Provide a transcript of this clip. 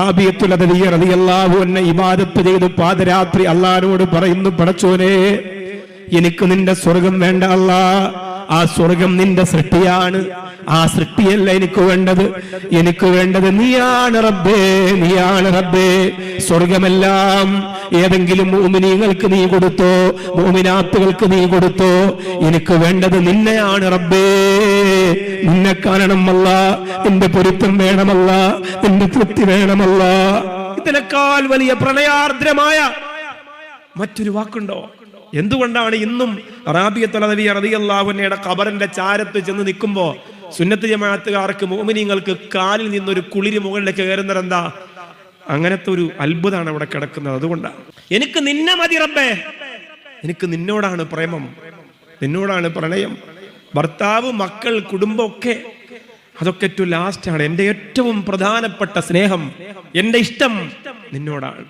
റാബിയത്തുൽ അദവിയ്യ റളിയല്ലാഹു അൻഹ ഇബാദത്ത് ചെയ്ത് പാദരാത്രി അല്ലാഹുവോട് പറയുന്നു, പടച്ചോനെ എനിക്ക് നിന്റെ സ്വർഗം വേണ്ട അല്ലാ, ആ സ്വർഗം നിന്റെ സൃഷ്ടിയാണ്, ആ സൃഷ്ടിയല്ല എനിക്ക് വേണ്ടത്, എനിക്ക് വേണ്ടത് നീയാണ് റബ്ബേ, നീയാണ് റബ്ബേ. സ്വർഗമെല്ലാം ഏതെങ്കിലും മുഅ്മിനീങ്ങൾക്ക് നീ കൊടുത്തോ, മുഅ്മിനാത്തുകൾക്ക് നീ കൊടുത്തോ, എനിക്ക് വേണ്ടത് നിന്നെയാണ് റബ്ബേ. നിന്നെ കാണണം അല്ലാ, നിന്റെ പൊരുത്തം വേണമല്ല, നിന്റെ തൃപ്തി വേണമല്ല. ഇതിനേക്കാൾ വലിയ പ്രണയാർദ്രമായ മറ്റൊരു വാക്കുണ്ടോ? എന്തുകൊണ്ടാണ് ഇന്നും റാബിയത്തുൽ അദവിയ്യ റളിയല്ലാഹു അൻഹയുടെ ഖബറിന്റെ ചാരത്ത് ചെന്ന് നിൽക്കുമ്പോ സുന്നത്ത് ജമാഅത്തുകാർക്ക് മുഅ്മിനീങ്ങൾക്ക് കാലിൽ നിന്നൊരു കുളിരി മുകളിലേക്ക് കയറുന്നത് എന്താ? അങ്ങനത്തെ ഒരു അത്ഭുതമാണ് അവിടെ കിടക്കുന്നത്. അതുകൊണ്ടാണ് എനിക്ക് നിന്നെ മതി റബ്ബേ, എനിക്ക് നിന്നോടാണ് പ്രേമം, നിന്നോടാണ് പ്രണയം. ഭർത്താവ്, മക്കൾ, കുടുംബമൊക്കെ അതൊക്കെ ഏറ്റവും ലാസ്റ്റാണ്. എന്റെ ഏറ്റവും പ്രധാനപ്പെട്ട സ്നേഹം, എന്റെ ഇഷ്ടം നിന്നോടാണ്.